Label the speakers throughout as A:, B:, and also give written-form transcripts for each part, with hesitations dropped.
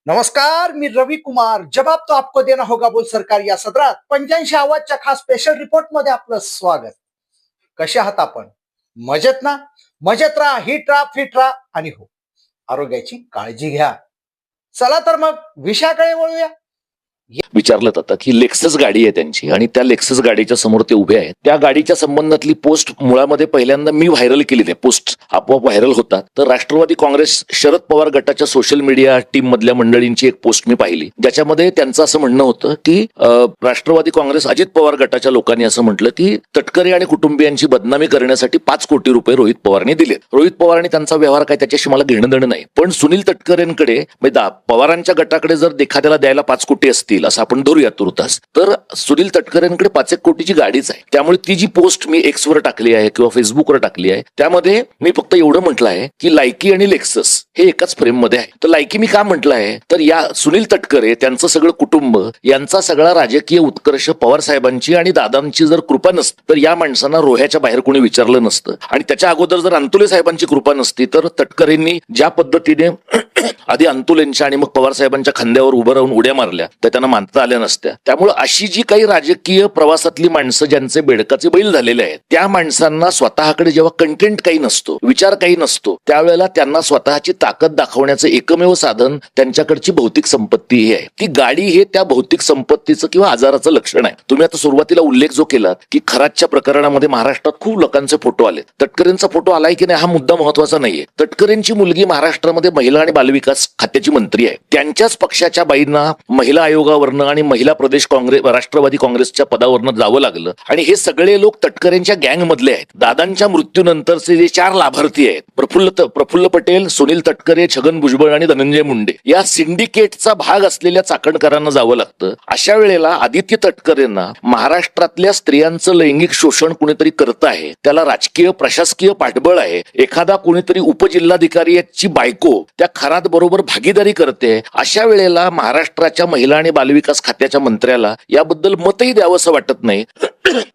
A: नमस्कार, मी रवी कुमार. जवाब तो आपको देना होगा बोल सरकार या सदरात 85 आवाजच्या खास स्पेशल रिपोर्ट मध्ये आपलं स्वागत. कसे आहात आपण? मजेत ना? मजेत राहा, हिट राहा, फिट राहा आणि हो, आरोग्याची काळजी घ्या. चला तर मग विषयाकडे वळूया.
B: विचारलं जातं की लेक्सस गाडी आहे त्यांची आणि त्या लेक्सस गाडीच्या समोर ते उभे आहेत. त्या गाडीच्या संबंधातली पोस्ट मुळामध्ये पहिल्यांदा मी व्हायरल केली. ते पोस्ट आपोआप व्हायरल होतात. तर राष्ट्रवादी काँग्रेस शरद पवार गटाच्या सोशल मीडिया टीम मधल्या मंडळींची एक पोस्ट मी पाहिली, ज्याच्यामध्ये त्यांचं असं म्हणणं होतं की राष्ट्रवादी काँग्रेस अजित पवार गटाच्या लोकांनी असं म्हटलं की तटकरे आणि कुटुंबियांची बदनामी करण्यासाठी 5 कोटी रुपये रोहित पवारांनी दिले. रोहित पवारांनी त्यांचा व्यवहार काय त्याच्याशी मला घेणं देणं नाही, पण सुनील तटकरेंकडे पवारांच्या गटाकडे जर एखाद्याला द्यायला 5 कोटी असतील असं आपण धरूया तुर्तास, तर सुनील तटकरेंकडे 5 कोटीची गाडीच आहे. त्यामुळे ती जी पोस्ट मी एक्सवर टाकली आहे किंवा फेसबुकवर टाकली आहे त्यामध्ये मी फक्त एवढं म्हटलं आहे की लायकी आणि लेक्सस हे एकाच फ्रेम मध्ये आहे. तर लायकी मी का म्हटलं आहे, तर या सुनील तटकरे त्यांचं सगळं कुटुंब यांचा सगळा राजकीय उत्कर्ष पवार साहेबांची आणि दादांची जर कृपा नसती तर या माणसांना रोह्याच्या बाहेर कोणी विचारलं नसतं. आणि त्याच्या अगोदर जर अंतुले साहेबांची कृपा नसती तर तटकरेंनी ज्या पद्धतीने आधी अंतुलेंच्या आणि मग पवार साहेबांच्या खांद्यावर उभं राहून उड्या मारल्या तर त्यांना मानता आल्या नसत्या. त्यामुळे अशी जी काही राजकीय प्रवासातली माणसं ज्यांचे बेडकाचे बैल झालेले आहेत त्या माणसांना स्वतःकडे जेव्हा कंटेंट काही नसतो, विचार काही नसतो, त्यावेळेला त्यांना स्वतःची ताकद दाखवण्याचं एकमेव साधन त्यांच्याकडची भौतिक संपत्ती ही आहे. ती गाडी हे त्या भौतिक संपत्तीचं किंवा आजाराचं लक्षण आहे. तुम्ही आता सुरुवातीला उल्लेख जो केलात की खरातच्या प्रकरणामध्ये महाराष्ट्रात खूप लोकांचे फोटो आले. तटकरेंचा फोटो आलाय की नाही हा मुद्दा महत्वाचा नाहीये. तटकरेंची मुलगी महाराष्ट्रामध्ये महिला आणि बालविकास खात्याची मंत्री आहे. त्यांच्याच पक्षाच्या बाईंना महिला आयोगावरनं आणि महिला प्रदेश काँग्रेस राष्ट्रवादी काँग्रेसच्या पदावरनं जावं लागलं. आणि हे सगळे लोक तटकरेंच्या गँग मधले आहेत. दादांच्या मृत्यूनंतरचे जे 4 लाभार्थी आहेत, प्रफुल्ल पटेल, सुनील तटकरे, छगन भुजबळ आणि धनंजय मुंडे, या सिंडिकेटचा भाग असलेल्या चाकणकरांना जावं लागतं. अशा वेळेला आदित्य तटकरेंना महाराष्ट्रातल्या स्त्रियांचं लैंगिक शोषण कुणीतरी करत आहे, त्याला राजकीय प्रशासकीय पाठबळ आहे, एखादा कुणीतरी उपजिल्हाधिकारीची बायको त्या खरात बरोबर भागीदारी करते, अशा वेळेला महाराष्ट्राच्या महिला आणि बालविकास खात्याच्या मंत्र्याला याबद्दल मतही द्यावंसं वाटत नाही.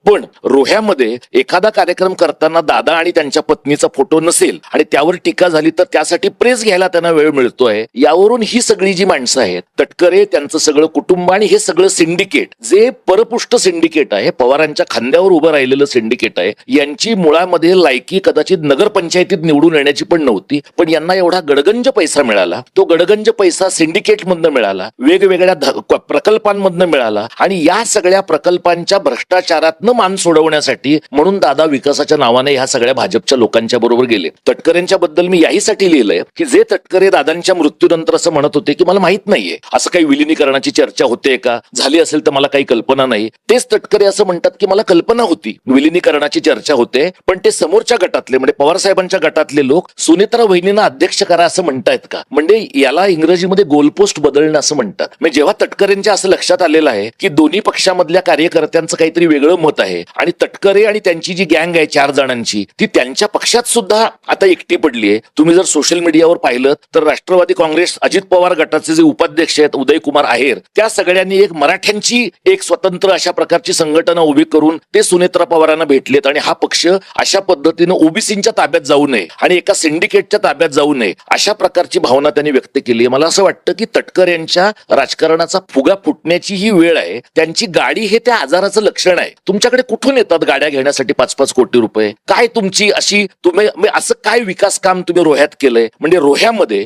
B: पण रोह्यामध्ये एखादा कार्यक्रम करताना दादा आणि त्यांच्या पत्नीचा फोटो नसेल आणि त्यावर टीका झाली तर त्यासाठी प्रेस घ्यायला त्यांना वेळ मिळतोय. यावरून ही सगळी जी माणसं आहेत, तटकरे, त्यांचं सगळं कुटुंब आणि हे सगळं सिंडिकेट जे परपुष्ट सिंडिकेट आहे, पवारांच्या खांद्यावर उभं राहिलेलं सिंडिकेट आहे, यांची मुळामध्ये लायकी कदाचित नगरपंचायतीत निवडून येण्याची पण नव्हती. पण यांना एवढा गडगंज पैसा मिळाला. तो गडगंज पैसा सिंडिकेट मधनं मिळाला, वेगवेगळ्या प्रकल्पांमधनं मिळाला आणि या सगळ्या प्रकल्पांच्या भ्रष्टाचारातनं मान सोडवण्यासाठी म्हणून दादा विकासाच्या नावाने ह्या सगळ्या भाजपच्या लोकांच्या बरोबर गेले. तटकरेंच्या बद्दल मी याहीसाठी लिहिलंय की जे तटकरे दादांच्या मृत्यूनंतर असं म्हणत होते की मला माहित नाहीये असं काही विलिनीकरणाची चर्चा होते का, झाली असेल तर मला काही कल्पना नाही, तेच तटकरे असं म्हणतात की मला कल्पना होती विलिनीकरणाची चर्चा होते, पण ते समोरच्या गटातले म्हणजे पवार साहेबांच्या गटातले लोक सुनेत्रा वहिनींना अध्यक्ष करा असं म्हणतायत का. म्हणजे याला इंग्रजीमध्ये गोलपोस्ट बदलणं असं म्हणतात. म्हणजे जेव्हा तटकरेंच्या असं लक्षात आलेलं आहे की दोन्ही पक्षामधल्या कार्यकर्त्यांचं काहीतरी वेगळं मत आहे आणि तटकरे आणि त्यांची जी गँग आहे 4 जणांची ती त्यांच्या पक्षात सुद्धा आता एकटी पडली आहे. तुम्ही जर सोशल मीडियावर पाहिलं तर राष्ट्रवादी काँग्रेस अजित पवार गटाचे जे उपाध्यक्ष आहेत उदयकुमार आहेर, त्या सगळ्यांनी एक मराठ्यांची एक स्वतंत्र अशा प्रकारची संघटना उभी करून ते सुनेत्रा पवारांना भेटलेत आणि हा पक्ष अशा पद्धतीनं ओबीसींच्या ताब्यात जाऊ नये आणि एका सिंडिकेटच्या ताब्यात जाऊ नये अशा प्रकारची भावना त्यांनी व्यक्त केली आहे. मला असं वाटतं की तटकरेंच्या राजकारणाचा फुगा फुटण्याची ही वेळ आहे. त्यांची गाडी हे त्या आजाराचं लक्षण आहे. तुमच्याकडे कुठून येतात गाड्या घेण्यासाठी 5-5 कोटी रुपये? काय तुमची अशी तुम्ही असं काय विकास काम तुम्ही रोह्यात केलंय? म्हणजे रोह्यामध्ये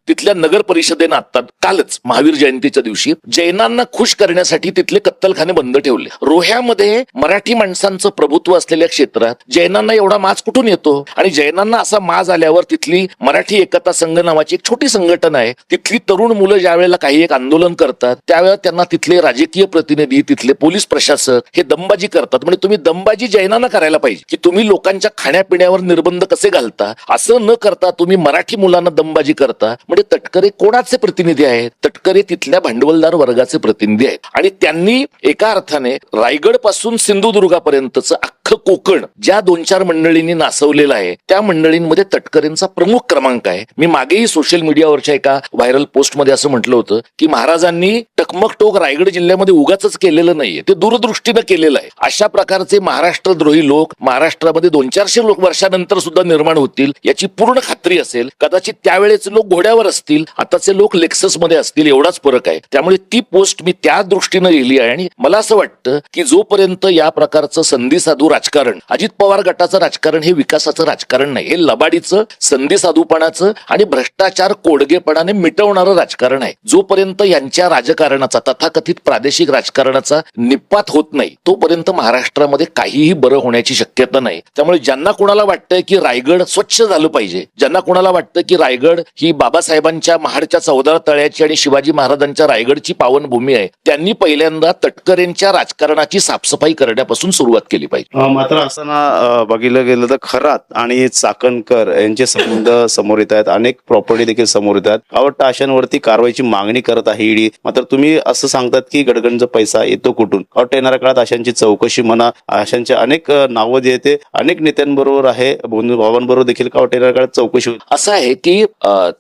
B: तिथल्या नगर परिषदेनं आता कालच महावीर जयंतीच्या दिवशी जैनांना खुश करण्यासाठी तिथले कत्तलखाने बंद ठेवले. रोह्यामध्ये मराठी माणसांचं प्रभुत्व असलेल्या क्षेत्रात जैनांना एवढा माज कुठून येतो? आणि जैनांना असा माज आल्यावर तिथली मराठी एकता संघ नावाची एक छोटी संघटना आहे, तिथली तरुण मुलं ज्या वेळेला काही एक आंदोलन करतात त्यावेळेला त्यांना तिथले राजकीय प्रतिनिधी, तिथले पोलीस प्रशासक हे दमबाजी करतात. म्हणजे तुम्ही दमबाजी जैनांना करायला पाहिजे की तुम्ही लोकांच्या खाण्यापिण्यावर निर्बंध कसे घालता, असं न करता तुम्ही मराठी मुलांना दमबाजी करता. म्हणजे तटकरे कोणाचे प्रतिनिधी आहेत? तटकरे तिथल्या भांडवलदार वर्गाचे प्रतिनिधी आहेत आणि त्यांनी एका अर्थाने रायगड पासून सिंधुदुर्गापर्यंतचं अख्खं कोकण ज्या 2-4 मंडळींनी नासवलेलं आहे त्या मंडळींमध्ये तटकरेंचा प्रमुख क्रमांक आहे. मी मागेही सोशल मीडियावरच्या एका व्हायरल पोस्ट मध्ये असं म्हटलं होतं की महाराजांनी चकमकटोक रायगड जिल्ह्यामध्ये उगाच केलेलं नाहीये, ते दूरदृष्टीनं केलेलं आहे. अशा प्रकारचे महाराष्ट्रद्रोही लोक महाराष्ट्रामध्ये 200-400 वर्षानंतर सुद्धा निर्माण होतील याची पूर्ण खात्री असेल. कदाचित त्यावेळेचे लोक घोड्यावर असतील, आताचे लोक लेक्सस मध्ये असतील, एवढाच फरक आहे. त्यामुळे ती पोस्ट मी त्या दृष्टीनं लिहिली आहे. आणि मला असं वाटतं की जोपर्यंत या प्रकारचं संधी साधू राजकारण, अजित पवार गटाचं राजकारण हे विकासाचं राजकारण नाही, हे लबाडीचं, संधी साधूपणाचं आणि भ्रष्टाचार कोडगेपणाने मिटवणारं राजकारण आहे. जोपर्यंत यांच्या राजकारणाचा, तथाकथित प्रादेशिक राजकारणाचा निपात होत नाही तोपर्यंत महाराष्ट्रामध्ये काहीही बरं होण्याची शक्यता नाही. त्यामुळे ज्यांना कोणाला वाटतंय की रायगड स्वच्छ झालं पाहिजे, ज्यांना कोणाला वाटतं की रायगड ही बाबासाहेबांच्या महाडच्या 14 तळ्याची आणि शिवाजी महाराजांच्या रायगडची पावनभूमी आहे, त्यांनी पहिल्यांदा तटकरेंच्या राजकारणाची साफसफाई करण्यापासून सुरुवात केली पाहिजे.
C: मात्र असताना बघितलं गेलं तर खरात आणि चाकणकर यांचे संबंध समोर येत आहेत, अनेक प्रॉपर्टी देखील समोर येत आहेत. आवडतं आशांवरती कारवाईची मागणी करत आहे ईडी. मात्र तुम्ही असं सांगतात की गडकरींचा पैसा येतो कुठून? आवडतं येणाऱ्या काळात आशांची चौकशी म्हणा, आशांचे अनेक नावं जे येते अनेक नेत्यांबरोबर आहे, भावांबरोबर देखील आवडतं येणाऱ्या काळात चौकशी होईल.
B: असं आहे की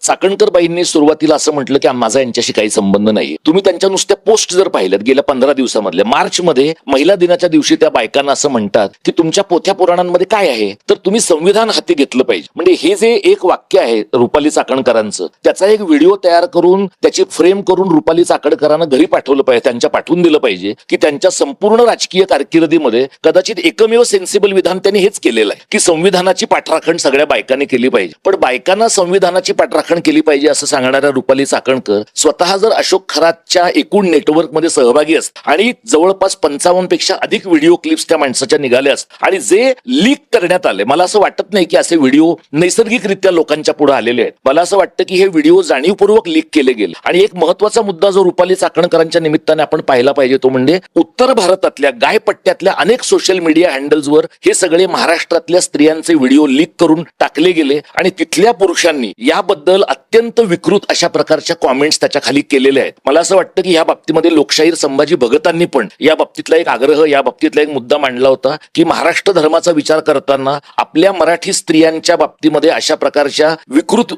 B: चाकणकर बाईंनी सुरुवातीला असं म्हटलं की माझा यांच्याशी काही संबंध नाही. तुम्ही त्यांच्या नुसत्या पोस्ट जर पाहिल्यात गेल्या 15 दिवसामधल्या, मार्च मध्ये महिला दिनाच्या दिवशी त्या बायकांना असं म्हणतात की तुमच्या पोथ्या पुराणांमध्ये काय आहे, तर तुम्ही संविधान हाती घेतलं पाहिजे. म्हणजे हे जे एक वाक्य आहे रुपाली चाकणकरांचं, त्याचा एक व्हिडिओ तयार करून त्याची फ्रेम करून रुपाली चाकणकरांना घरी पाठवलं पाहिजे, त्यांच्या पाठवून दिलं पाहिजे की त्यांच्या संपूर्ण राजकीय कारकिर्दीमध्ये कदाचित एकमेव सेन्सिबल विधान त्यांनी हेच केलेलं आहे की संविधानाची पाठराखण सगळ्या बायकांनी केली पाहिजे. पण बायकांना संविधानाची पाठराखण केली पाहिजे असं सांगणाऱ्या रुपाली चाकणकर स्वतः जर अशोक खरातच्या एकूण नेटवर्कमध्ये सहभागी असतात आणि जवळपास 55 पेक्षा अधिक व्हिडिओ क्लिप्स त्या माणसाच्या निघाल्या असतात आणि जे लीक करण्यात आले, मला असं वाटत नाही की असे व्हिडिओ नैसर्गिकरित्या लोकांच्या पुढे आलेले आहेत. मला असं वाटतं की हे व्हिडिओ जाणीवपूर्वक लीक केले गेले. आणि एक महत्वाचा मुद्दा जो रुपाली चाकणकरांच्या निमित्ताने आपण पाहिला पाहिजे तो म्हणजे उत्तर भारतातल्या गायपट्ट्यातल्या अनेक सोशल मीडिया हँडल्सवर हे सगळे महाराष्ट्रातल्या स्त्रियांचे व्हिडिओ लीक करून टाकले गेले आणि तिथल्या पुरुषांनी याबद्दल अत्यंत विकृत अशा प्रकारच्या कॉमेंट्स त्याच्या खाली केलेल्या आहेत. मला असं वाटतं की या बाबतीमध्ये लोकशाहीर संभाजी भगतांनी पण या बाबतीतला एक आग्रह, या बाबतीतला एक मुद्दा मांडला होता की महाराष्ट्र धर्माचा विचार करताना आपल्या मराठी स्त्रियांच्या बाबतीमध्ये अशा प्रकारच्या विकृत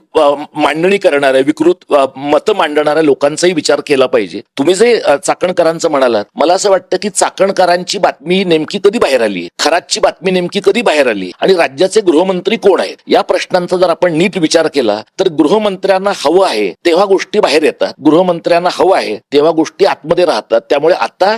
B: मांडणी करणाऱ्या, विकृत मत मांडणाऱ्या लोकांचाही विचार केला पाहिजे. तुम्ही जे चाकणकरांचं म्हणालात, मला असं वाटतं की चाकणकरांची बातमी नेमकी कधी बाहेर आली, खरातची बातमी नेमकी कधी बाहेर आली आणि राज्याचे गृहमंत्री कोण आहेत, या प्रश्नांचा जर आपण नीट विचार केला तर गृहमंत्र्यांना हवं आहे तेव्हा गोष्टी बाहेर येतात, गृहमंत्र्यांना हवं आहे तेव्हा गोष्टी आतमध्ये राहतात. त्यामुळे आता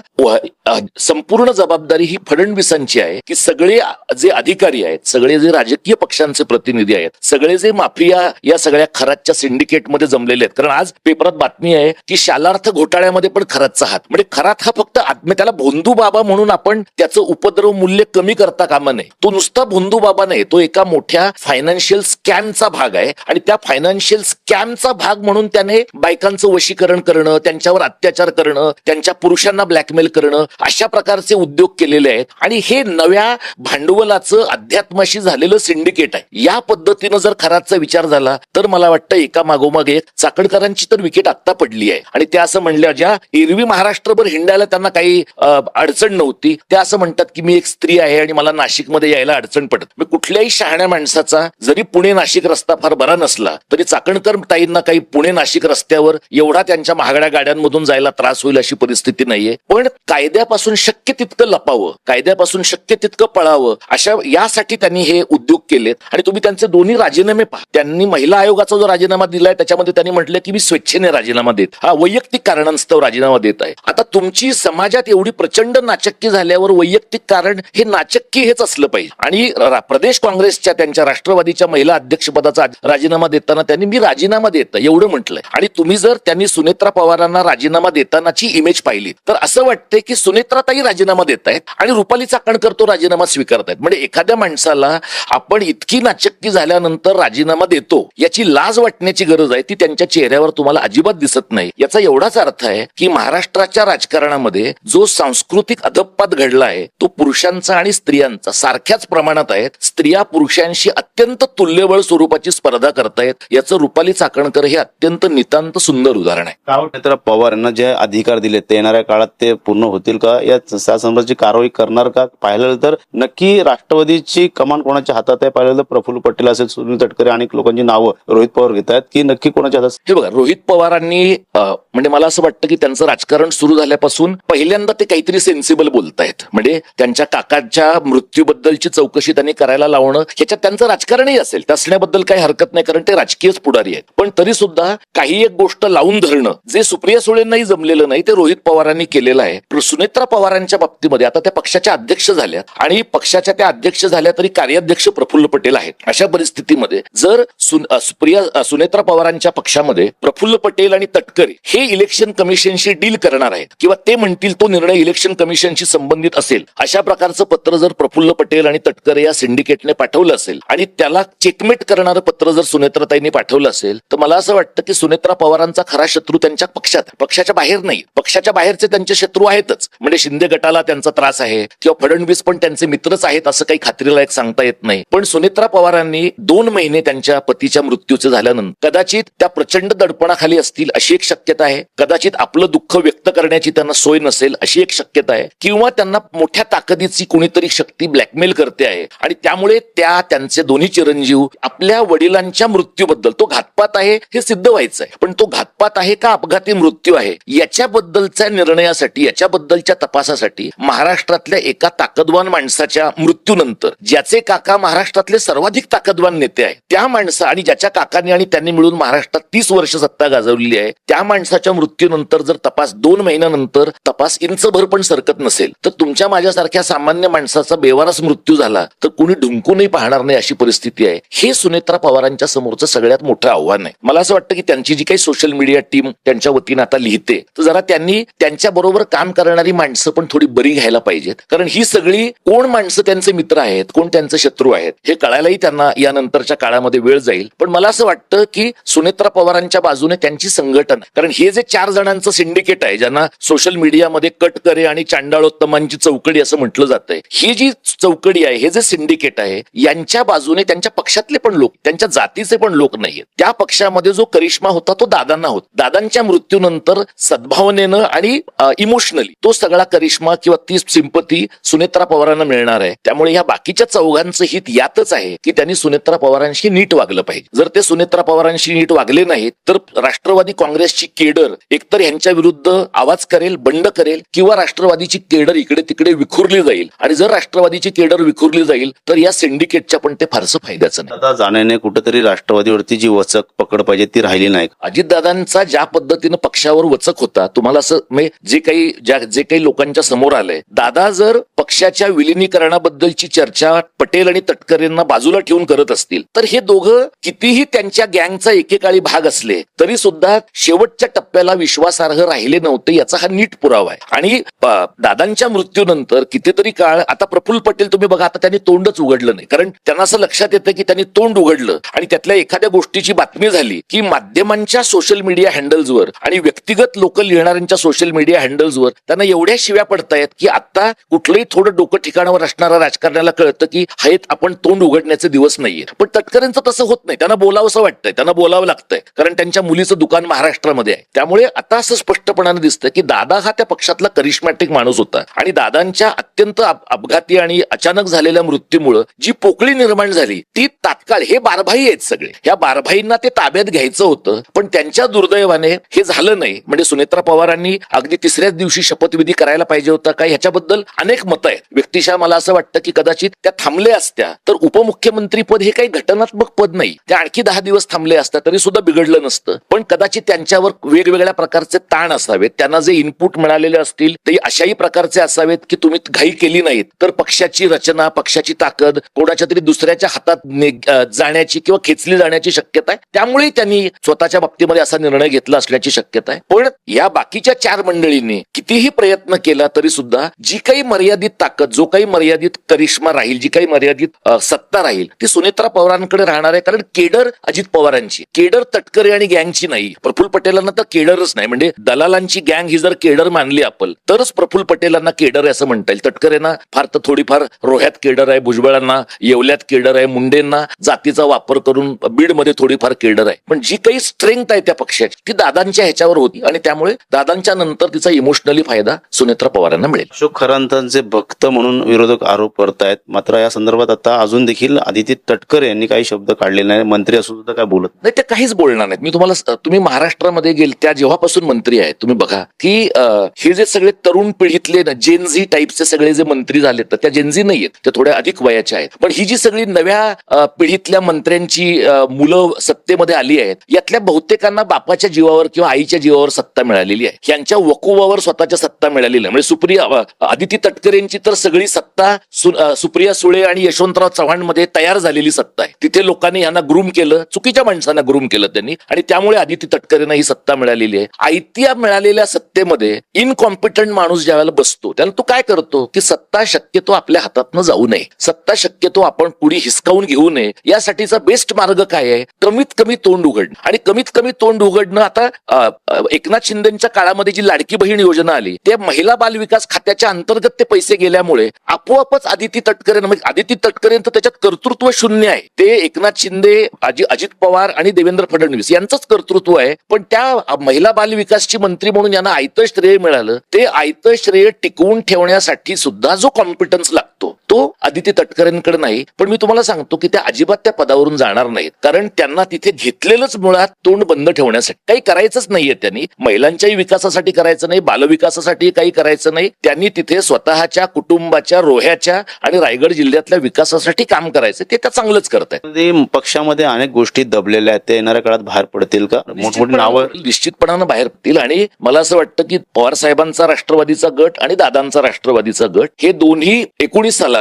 B: संपूर्ण जबाबदारी ही फडणवीसांची आहे की सगळे जे अधिकारी आहेत, सगळे जे राजकीय पक्षांचे प्रतिनिधी आहेत, सगळे जे माफिया या सगळ्या खरातच्या सिंडिकेटमध्ये जमलेले आहेत. कारण आज पेपरात बातमी आहे की शालार्थ घोटाळ्यामध्ये पण खरातचा हात. म्हणजे खरात हा फक्त त्याला भोंदू बाबा म्हणून आपण त्याचं उपद्रव मूल्य कमी करता कामा नये. तो नुसता भोंदू बाबा नाही, तो एका मोठ्या फायनान्शियल स्कॅमचा भाग आहे आणि त्या फायनान्शियल स्कॅमचा भाग म्हणून त्याने बायकांचं वशीकरण करणं, त्यांच्यावर अत्याचार करणं, त्यांच्या पुरुषांना ब्लॅकमेल करणं, अशा प्रकारचे उद्योग केलेले आहेत. आणि हे नव्या भांडवलाचं अध्यात्माशी झालेलं सिंडिकेट आहे. या पद्धतीनं जर खरातचा विचार झाला तर मला वाटतं एका मागोमाग एक चाकणकरांची तर विकेट आत्ता पडली आहे. आणि त्या असं म्हणल्या, ज्या एरवी महाराष्ट्रभर हिंडायला त्यांना काही अडचण नव्हती, त्या असं म्हणतात की मी एक स्त्री आहे आणि मला नाशिकमध्ये यायला अडचण पडत. मी कुठल्याही शहाण्या माणसाचा जरी पुणे नाशिक रस्ता फार बरा नसला तरी चाकणकर ताईंना काही पुणे नाशिक रस्त्यावर एवढा त्यांच्या महागड्या गाड्यांमधून जायला त्रास होईल अशी परिस्थिती नाहीये. पण कायद्यापासून शक्य तितकं लपावं, कायद्यापासून शक्य तितकं पळावं, अशा यासाठी त्यांनी हे उद्योग केलेत. आणि तुम्ही त्यांचे दोन्ही राजीनामे पहा. त्यांनी महिला आयोगाचा जो राजीनामा दिलाय त्याच्यामध्ये त्यांनी म्हटलं की मी स्वेच्छेने राजीनामा देत, हा वैयक्तिक कारणास्तव राजीनामा देत आहे. आता तुमची समाजात एवढी प्रचंड नाचक्की झाल्यावर वैयक्तिक कारण हे नाचक्की हेच असलं पाहिजे. आणि प्रदेश काँग्रेसच्या त्यांच्या राष्ट्रवादीच्या महिला अध्यक्षपदाचा राजीनामा देताना त्यांनी मी राजीनामा देत एवढं म्हटलंय. आणि तुम्ही जर त्यांनी सुनेत्रा पवारांना राजीनामा देतानाची इमेज पाहिली तर असं वाटतंय की सुनेत्राताई राजीनामा देत आहेत आणि रुपाली चाकणकर तो राजीनामा स्वीकारतायत. म्हणजे एखाद्या माणसाला आपण इतकी नाचक्की झाल्यानंतर राजीनामा देतो याची लाज वाटण्याची गरज आहे, ती त्यांच्या चेहऱ्यावर तुम्हाला अजिबात दिसत नाही. याचा एवढाच अर्थ आहे की महाराष्ट्राच्या राजकारणामध्ये जो सांस्कृतिक अधप्पात घडला आहे तो पुरुषांचा आणि स्त्रियांचा सारख्याच प्रमाणात आहे. स्त्रिया पुरुषांशी अत्यंत तुल्यबळ स्वरूपाची स्पर्धा करतायत. याचं रुपाली चाकणकर हे अत्यंत नितांत सुंदर उदाहरण आहे.
C: तर पवार यांना जे अधिकार दिले ते येणाऱ्या काळात ते पूर्ण होतील का, या संदर्भाची कारवाई करणार का? पाहिलं तर नक्की राष्ट्रवादीची कमान कोणाच्या हातात आहे? पाहिलं तर प्रफुल्ल पटेल असेल, सुनील तटकरे, अनेक लोकांची नावं रोहित पवार घेत आहेत की नक्की कोणाच्या हातात?
B: हे बघा, रोहित पवारांनी म्हणजे मला असं वाटतं की त्यांचं राजकारण सुरू झाल्यापासून पहिल्यांदा ते काहीतरी सेन्सिबल बोलतायत. म्हणजे त्यांच्या काकाच्या मृत्यूबद्दलची चौकशी त्यांनी करायला लावणं ह्याच्यात त्यांचं राजकारणही असेल, त्या असण्याबद्दल काही हरकत नाही, कारण ते राजकीयच पुढारी आहेत. पण तरी सुद्धा काही एक गोष्ट लावून धरणं जे सुप्रिया सुळेंनाही जमलेलं नाही ते रोहित पवारांनी केलेलं आहे. सुनेत्रा पवारांच्या बाबतीमध्ये आता त्या पक्षाच्या अध्यक्ष झाल्या आणि पक्षाच्या त्या अध्यक्ष झाल्या तरी कार्याध्यक्ष प्रफुल्ल पटेल आहेत. अशा परिस्थितीमध्ये जर सुनेत्रा पवारांच्या पक्षामध्ये प्रफुल्ल पटेल आणि तटकरे हे इलेक्शन कमिशनशी डील करणार आहेत किंवा ते म्हणतील तो निर्णय इलेक्शन कमिशनशी संबंधित असेल, अशा प्रकारचं पत्र जर प्रफुल्ल पटेल आणि तटकरे या सिंडिकेटने पाठवलं असेल आणि त्याला चेकमेट करणारं पत्र जर सुनेत्राताईंनी पाठवलं असेल, तर मला असं वाटतं की सुनेत्रा पवारांचा खरा शत्रू त्यांच्या पक्षाच्या बाहेर नाही, पक्षाच्या बाहेरचे त्यांचे शत्रू आहेतच. म्हणजे शिंदे गटाला त्यांचा त्रास आहे किंवा फडणवीस पण त्यांचे मित्रच आहेत असं काही खात्रीलायक सांगता येत नाही. पण सुनेत्रा पवारांनी 2 महिने त्यांच्या पतीच्या मृत्यूचे झाल्यानंतर कदाचित त्या प्रचंड दडपणाखाली असतील अशी एक शक्यता आहे. कदाचित आपलं दुःख व्यक्त करण्याची त्यांना सोय नसेल अशी एक शक्यता आहे, किंवा त्यांना मोठ्या ताकदीची कोणीतरी शक्ती ब्लॅकमेल करते आहे आणि त्यामुळे त्यांचे दोन्ही चिरंजीव आपल्या वडिलांच्या मृत्यूबद्दल, तो घातपात आहे हे सिद्ध व्हायचं आहे, पण तो घातपात आहे का अपघाती मृत्यू आहे याच्याबद्दलच्या निर्णयासाठी, याच्याबद्दलच्या तपासासाठी महाराष्ट्रातल्या एका ताकदवान माणसाच्या मृत्यूनंतर, ज्याचे काका महाराष्ट्रातले सर्वाधिक ताकदवान नेते आहेत, त्या माणसा आणि ज्याच्या काकांनी आणि त्यांनी मिळून महाराष्ट्रात 30 वर्ष सत्ता गाजवलेली आहे, त्या माणसाच्या मृत्यूनंतर जर तपास 2 महिन्यानंतर तपास इंचभर पण सरकत नसेल, तर तुमच्या माझ्यासारख्या सामान्य माणसाचा बेवारस मृत्यू झाला तर कुणी ढुंकूनही पाहणार नाही अशी परिस्थिती आहे. हे सुनेत्रा पवारांच्या समोरचं सगळ्यात मोठं आव्हान आहे. मला असं वाटतं की त्यांची जी काही सोशल मीडिया टीम त्यांच्या वतीने आता लिहिते, तर जरा त्यांनी त्यांच्या बरोबर काम करणारी माणसं पण थोडी बरी घ्यायला पाहिजेत, कारण ही सगळी कोण माणसं त्यांचे मित्र आहेत, कोण त्यांचे शत्रू आहेत हे कळायलाही त्यांना या नंतरच्या काळामध्ये वेळ जाईल. पण मला असं वाटतं की सुनेत्रा पवारांच्या बाजूने त्यांची संघटना, कारण हे जे 4 जणांचं सिंडिकेट आहे, ज्यांना सोशल मीडियामध्ये कटकरे आणि चांडाळोत्तमांची चौकडी असं म्हटलं जातंय, ही जी चौकडी आहे, हे जे सिंडिकेट आहे, यांच्या बाजूने त्यांच्या पक्षातले पण लोक, त्यांच्या जातीचे पण लोक नाहीयेत. त्या पक्षामध्ये जो करिश्मा होता तो दादांना होता. दादांच्या मृत्यूनंतर सद्भावनेनं आणि इमोशनली तो सगळा करिश्मा किंवा ती सिंपती सुनेत्रा पवारांना मिळणार आहे. त्यामुळे या बाकीच्या चौघांचं हित यातच आहे की त्यांनी सुनेत्रा पवारांशी नीट वागलं पाहिजे. जर ते सुनेत्रा पवारांशी नीट वागले नाहीत तर राष्ट्रवादी काँग्रेसची केडर एकतर यांच्या विरुद्ध आवाज करेल, बंड करेल, किंवा राष्ट्रवादीची केडर इकडे तिकडे विखुरली जाईल. आणि जर राष्ट्रवादीची केडर विखुरली जाईल तर या सिंडिकेटच्या पण ते फारसं फायद्याचं नाही.
C: आता जाण्याने कुठेतरी राष्ट्रवादीवरती जी वचक पकड पाहिजे ती राहिली नाही.
B: अजितदादांचा ज्या पद्धतीनं पक्षावर वचक होता, तुम्हाला असं जे काही लोकांच्या समोर आलंय, दादा जर पक्षाच्या विलिनीकरणाबद्दलची चर्चा पटेल आणि तटकरेंना बाजूला ठेवून करत असतील तर हे दोघं कितीही त्यांच्या गँगचा एकेकाळी भाग असले तरी सुद्धा शेवटच्या टप्प्याला विश्वासार्ह राहिले नव्हते याचा हा नीट पुरावा आहे. आणि दादांच्या मृत्यूनंतर कितीतरी काळ, आता प्रफुल्ल पटेल तुम्ही बघा, आता त्यांनी तोंडच उघडलं नाही, कारण त्यांना असं लक्षात येतं की त्यांनी तोंड उघडलं आणि त्यातल्या एखाद्या गोष्टीची बातमी झाली की माध्यमांच्या सोशल मीडिया हँडल्सवर आणि व्यक्तिगत लोक लिहिणाऱ्यांच्या सोशल मीडिया हँडल्सवर त्यांना एवढ्या शिव्या पडतायत की आता कुठलंही थोडं डोकं ठिकाणावर असणाऱ्या राजकारण्याला कळतं की हे आपण तोंड उघडण्याचे दिवस नाहीये. पण तटकरेंचं तसं होत नाही, त्यांना बोलावं असं वाटतंय, त्यांना बोलावं लागतंय, कारण त्यांच्या मुलीचं दुकान महाराष्ट्रामध्ये आहे. त्यामुळे आता असं स्पष्टपणाने दिसतं की दादा हा त्या पक्षातला करिश्मॅटिक माणूस होता आणि दादांच्या अत्यंत अपघाती आणि अचानक झालेल्या मृत्यूमुळे जी पोकळी निर्माण झाली ती तात्काळ, हे बारभाई आहेत सगळे, ह्या बारभाईंना ते ताब्यात घ्यायचं होतं, पण त्यांच्या दुर्दैवाने हे झालं नाही. म्हणजे सुनेत्रा पवारांनी अगदी 3ऱ्याच दिवशी शपथविधी करायला पाहिजे होता काय, ह्याच्याबद्दल अनेक मतं आहेत. व्यक्तिशः मला असं वाटतं की कदाचित त्या थांबल्या असत्या तर उपमुख्यमंत्री पद हे काही घटनात्मक पद नाही, त्या आणखी 10 दिवस थांबले असता तरी सुद्धा बिघडलं नसतं. पण कदाचित त्यांच्यावर वेगवेगळ्या प्रकारचे ताण असावेत, त्यांना जे इनपुट मिळालेले असतील ते अशाही प्रकारचे असावेत की तुम्ही घाई केली नाहीत तर पक्षाची रचना, पक्षाची ताकद कोणाच्या तरी दुसऱ्याच्या हातात जाण्याची किंवा खेचली जाण्याची शक्यता आहे. त्यामुळे त्यांनी स्वतःच्या बाबतीमध्ये असा निर्णय घेतला असल्याची शक्यता आहे. पण या बाकीच्या 4 मंडळींनी कितीही प्रयत्न केला तरी सुद्धा जी काही मर्यादित ताकद, जो काही मर्यादित करिश्मा राहील, जी काही मर्यादित सत्ता राहील ती सुनेत्रा पवारांकडे राहणार आहे. कारण केडर अजित पवारांची, केडर तटकरे आणि गँगची नाही. प्रफुल्ल पटेलांना तर केडरच नाही, म्हणजे दलालांची गँग ही जर केडर मानली आपण तरच प्रफुल्ल पटेलांना केडर आहे असं म्हणता येईल. तटकरेंना फार तर थोडीफार रोह्यात केडर आहे, भुजबळांना येवल्यात केडर आहे, मुंडेंना जातीचा वापर करून बीडमध्ये थोडीफार केडर आहे. पण जी काही स्ट्रेंथ आहे त्या पक्षाची ती दादांच्या ह्याच्यावर होती आणि त्यामुळे दादांच्या नंतर तिचा इमोशनली फायदा सुनेत्रा पवारांना मिळेल.
C: अशोक खरांतांचे भक्त म्हणून विरोधक आरोप करतायत, मात्र या संदर्भात आता अजून देखील आदित्य तटकरे यांनी काही शब्द काढलेले नाही. मंत्री असून सुद्धा काय बोलत
B: नाही, ते काहीच बोलणार नाहीत. मी तुम्ही महाराष्ट्रामध्ये गेल त्या जेव्हापासून आधीपासून मंत्री आहेत. तुम्ही बघा की हे जे सगळे तरुण पिढीतले ना जेनझी टाईपचे सगळे जे मंत्री झाले तर त्या जेनझी नाहीयेत, त्या थोड्या अधिक वयाच्या आहेत. पण ही जी सगळी नव्या पिढीतल्या मंत्र्यांची मुलं सत्तेमध्ये आली आहेत, यातल्या बहुतेकांना बापाच्या जीवावर किंवा आईच्या जीवावर सत्ता मिळालेली आहे. यांच्या वकुवावर स्वतःच्या सत्ता मिळालेली आहे. म्हणजे सुप्रिया आदिती तटकरेंची तर सगळी सत्ता सुप्रिया सुळे आणि यशवंतराव चव्हाण मध्ये तयार झालेली सत्ता आहे. तिथे लोकांनी यांना ग्रूम केलं, चुकीच्या माणसांना ग्रूम केलं त्यांनी, आणि त्यामुळे आदिती तटकरेंना ही सत्ता मिळालेली आहे. आयत्या मिळालेल्या सत्तेमध्ये इनकॉम्पिटंट माणूस ज्यावेळेला बसतो त्याला तो काय करतो की सत्ता शक्यतो आपल्या हातातनं जाऊ नये, सत्ता शक्यतो आपण पुढे हिसकावून घेऊ नये, यासाठीचा बेस्ट मार्ग काय आहे? कमीत कमी तोंड उघडणं. आणि कमीत कमी तोंड उघडणं आता एकनाथ शिंदेच्या काळामध्ये जी लाडकी बहीण योजना आली, त्या महिला बाल विकास खात्याच्या अंतर्गत ते पैसे गेल्यामुळे आपोआपच आदिती तटकरे, म्हणजे आदिती तटकरे तर त्याच्यात कर्तृत्व शून्य आहे. ते एकनाथ शिंदे, अजित पवार आणि देवेंद्र फडणवीस यांचंच कर्तृत्व आहे. पण त्या महिला बाल विकासची मंत्री म्हणून यांना आयतं श्रेय मिळालं. ते आयतं श्रेय टिकवून ठेवण्यासाठी सुद्धा जो कॉम्पिटन्स लागतो तो आदिती तटकरेंकडे नाही. पण मी तुम्हाला सांगतो की त्या अजिबात त्या पदावरून जाणार नाहीत, कारण त्यांना तिथे घेतलेलंच मुळात तोंड बंद ठेवण्यासाठी. काही करायचंच नाहीये त्यांनी, महिलांच्याही विकासासाठी करायचं नाही, बालविकासासाठी काही करायचं नाही. त्यांनी तिथे स्वतःच्या कुटुंबाच्या, रोह्याच्या आणि रायगड जिल्ह्यातल्या विकासासाठी काम करायचं. ते त्या चांगलंच करतायत.
C: पक्षामध्ये अनेक गोष्टी दबलेल्या आहेत, ते येणाऱ्या काळात बाहेर पडतील का? मोठमोठी नावं
B: निश्चितपणानं बाहेर पडतील. आणि मला असं वाटतं की पवार साहेबांचा राष्ट्रवादीचा गट आणि दादांचा राष्ट्रवादीचा गट हे दोन्ही 19 साली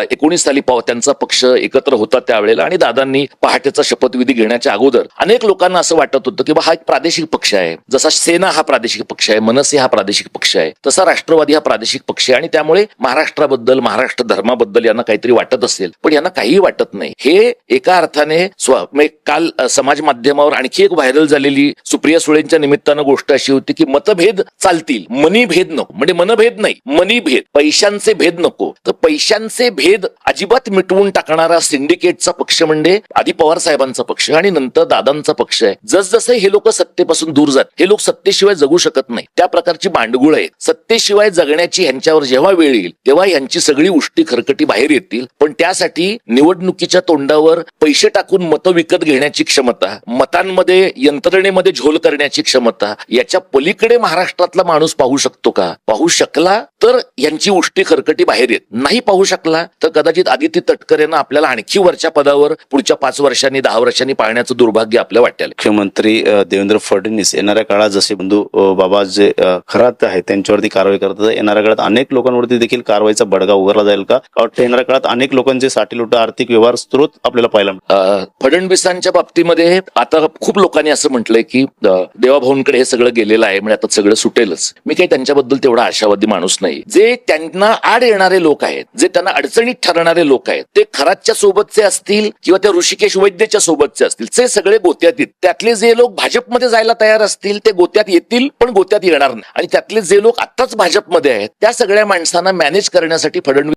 B: त्यांचा पक्ष एकत्र होता त्यावेळेला, आणि दादांनी पहाटेचा शपथविधी घेण्याच्या अगोदर अनेक लोकांना असं वाटत होतं की हा एक प्रादेशिक पक्ष आहे. जसा सेना हा प्रादेशिक पक्ष आहे, मनसे हा प्रादेशिक पक्ष आहे, तसा राष्ट्रवादी हा प्रादेशिक पक्ष आहे. आणि त्यामुळे महाराष्ट्राबद्दल, महाराष्ट्र धर्माबद्दल यांना काहीतरी वाटत असेल, पण यांना काही वाटत नाही. हे एका अर्थाने काल समाज माध्यमावर आणखी एक व्हायरल झालेली सुप्रिया सुळेंच्या निमित्तानं गोष्ट अशी होती की मतभेद चालतील, मनीभेद नको. म्हणजे मनभेद नाही, मनीभेद, पैशांचे भेद नको. तर पैशांचे भेद अजिबात मिटवून टाकणारा सिंडिकेटचा पक्ष म्हणजे आधी पवार साहेबांचा पक्ष आणि नंतर दादांचा पक्ष आहे. जसजसे हे लोक सत्तेपासून दूर जात, हे लोक सत्तेशिवाय जगू शकत नाही. त्या प्रकारची भांडगुळ आहेत. सत्तेशिवाय जगण्याची ह्यांच्यावर जेव्हा वेळ येईल तेव्हा यांची सगळी उष्टी खरकटी बाहेर येतील. पण त्यासाठी निवडणुकीच्या तोंडावर पैसे टाकून मतं विकत घेण्याची क्षमता, मतांमध्ये यंत्रणेमध्ये झोल करण्याची क्षमता, याच्या पलीकडे महाराष्ट्रातला माणूस पाहू शकतो का? पाहू शकला तर यांची उष्टी खरकटी बाहेर येत नाही. पाहू शकला तर कदाचित आदिती तटकरेंना आपल्याला आणखी वरच्या पदावर पुढच्या 5 वर्षांनी 10 वर्षांनी पाहण्याचं दुर्भाग्य आपल्या वाटेल.
C: मुख्यमंत्री देवेंद्र फडणवीस येणाऱ्या काळात जसे बंधू बाबा जे खरात आहेत त्यांच्यावरती कारवाई करतात, येणाऱ्या काळात अनेक लोकांवरती देखील कारवाईचा बडगा उगारला जाईल का? येणाऱ्या काळात अनेक लोकांचे साठीलोटा आर्थिक व्यवहार स्त्रोत आपल्याला पाहायला
B: फडणवीसांच्या बाबतीमध्ये आता खूप लोकांनी असं म्हटलंय की देवाभाऊंकडे हे सगळं गेलेलं आहे, म्हणजे आता सगळं सुटेलच. मी काही त्यांच्याबद्दल तेवढा आशावादी माणूस नाही. जे त्यांना आड येणारे लोक आहेत, जे त्यांना अडचणीत ठरणारे लोक आहेत, ते खरातच्या सोबतचे असतील किंवा त्या ऋषिकेश वैद्यच्या सोबतचे असतील, ते सगळे गोत्यात येतील. त्यातले जे लोक भाजपमध्ये जायला तयार असतील ते गोत्यात येतील, पण गोत्यात येणार नाही. आणि त्यातले जे लोक आत्ताच भाजपमध्ये आहेत त्या सगळ्या माणसांना मॅनेज करण्यासाठी फडणवीस